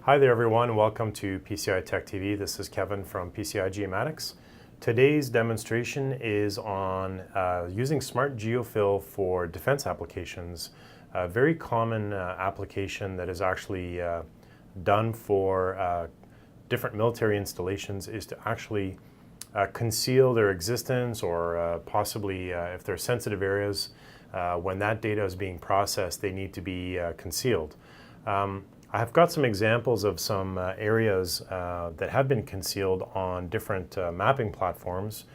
Hi there everyone, welcome to PCI Tech TV. This is Kevin from PCI Geomatics. Today's demonstration is on using Smart GeoFill for defense applications. A very common application that is actually done for different military installations is to actually conceal their existence or possibly if there are sensitive areas, when that data is being processed, they need to be concealed. I've got some examples of some areas that have been concealed on different mapping platforms.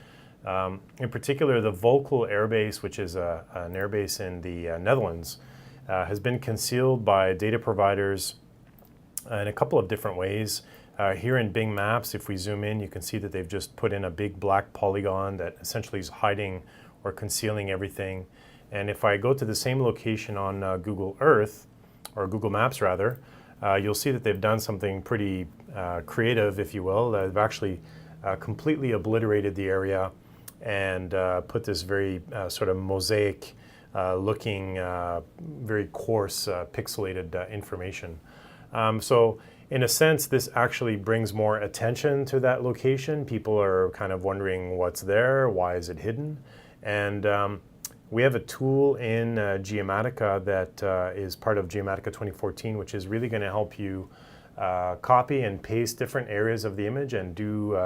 In particular, the Volkel Air Base, which is an air base in the Netherlands, has been concealed by data providers in a couple of different ways. Here in Bing Maps, if we zoom in, you can see that they've just put in a big black polygon that essentially is hiding or concealing everything. And if I go to the same location on Google Earth, or Google Maps rather, you'll see that they've done something pretty creative, if you will. They've actually completely obliterated the area and put this very sort of mosaic looking, very coarse, pixelated information. So in a sense, this actually brings more attention to that location. People are kind of wondering what's there, why is it hidden? And we have a tool in Geomatica that is part of Geomatica 2014, which is really going to help you copy and paste different areas of the image and do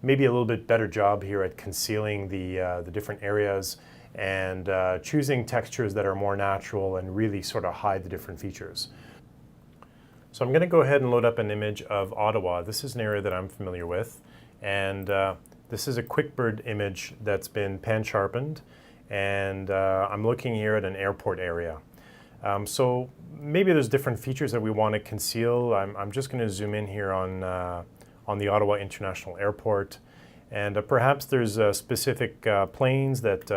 maybe a little bit better job here at concealing the different areas and choosing textures that are more natural and really sort of hide the different features. So I'm going to go ahead and load up an image of Ottawa. This is an area that I'm familiar with, and this is a QuickBird image that's been pan sharpened. And I'm looking here at an airport area. So maybe there's different features that we want to conceal. I'm just going to zoom in here on the Ottawa International Airport. And perhaps there's specific planes that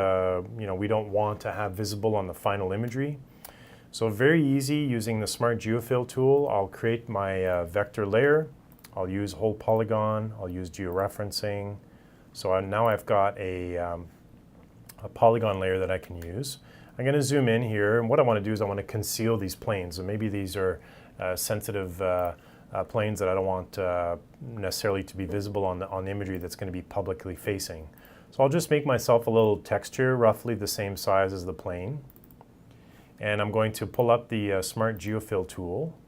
we don't want to have visible on the final imagery. So very easy using the Smart GeoFill tool. I'll create my vector layer. I'll use whole polygon. I'll use georeferencing. So now I've got a polygon layer that I can use. I'm going to zoom in here, and what I want to do is I want to conceal these planes. So maybe these are sensitive planes that I don't want necessarily to be visible on the imagery that's going to be publicly facing. So I'll just make myself a little texture roughly the same size as the plane. And I'm going to pull up the Smart GeoFill tool.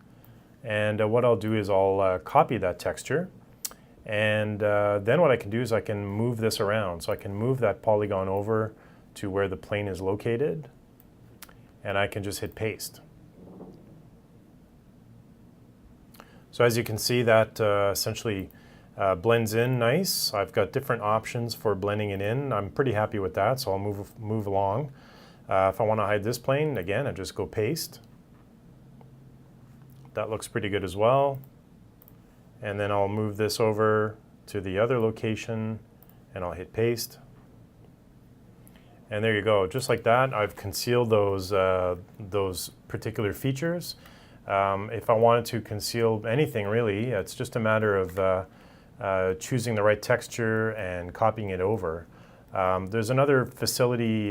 And what I'll do is I'll copy that texture. And then what I can do is I can move this around. So I can move that polygon over to where the plane is located, and I can just hit paste. So as you can see, that essentially blends in nice. I've got different options for blending it in. I'm pretty happy with that, so I'll move along. If I want to hide this plane, again, I just go paste. That looks pretty good as well. And then I'll move this over to the other location and I'll hit paste. And there you go. Just like that, I've concealed those particular features. If I wanted to conceal anything really, it's just a matter of choosing the right texture and copying it over. There's another facility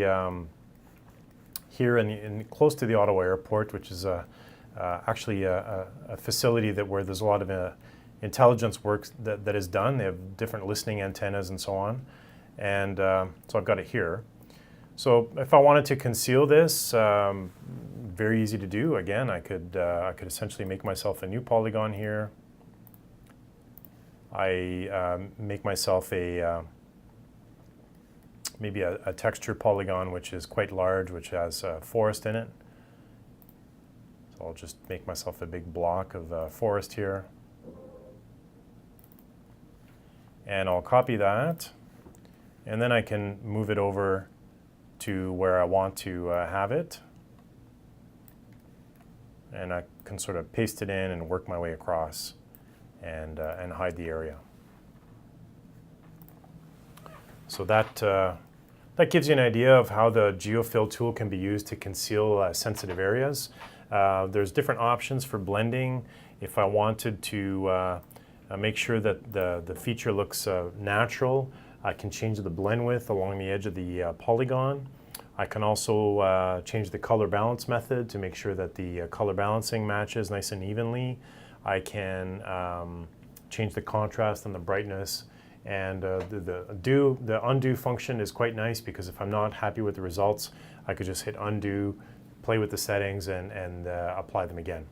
here close to the Ottawa Airport, which is actually a facility where there's a lot of intelligence work that is done. They have different listening antennas and so on. And so I've got it here. So if I wanted to conceal this, very easy to do. Again, I could essentially make myself a new polygon here. I make myself maybe a texture polygon which is quite large, which has forest in it. So I'll just make myself a big block of forest here. And I'll copy that, and then I can move it over to where I want to have it. And I can sort of paste it in and work my way across and hide the area. So that gives you an idea of how the GeoFill tool can be used to conceal sensitive areas. There's different options for blending. If I wanted to make sure that the feature looks natural, I can change the blend width along the edge of the polygon. I can also change the color balance method to make sure that the color balancing matches nice and evenly. I can change the contrast and the brightness. And the undo function is quite nice, because if I'm not happy with the results, I could just hit undo, play with the settings, and apply them again.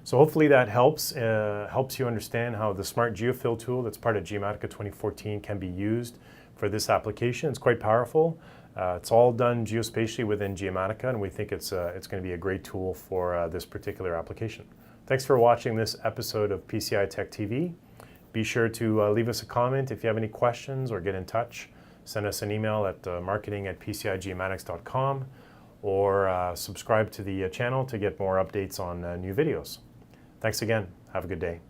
So hopefully that helps you understand how the Smart GeoFill tool that's part of Geomatica 2014 can be used for this application. It's quite powerful. It's all done geospatially within Geomatica, and we think it's going to be a great tool for this particular application. Thanks for watching this episode of PCI Tech TV. Be sure to leave us a comment if you have any questions, or get in touch. Send us an email at marketing@pcigeomatics.com, or subscribe to the channel to get more updates on new videos. Thanks again. Have a good day.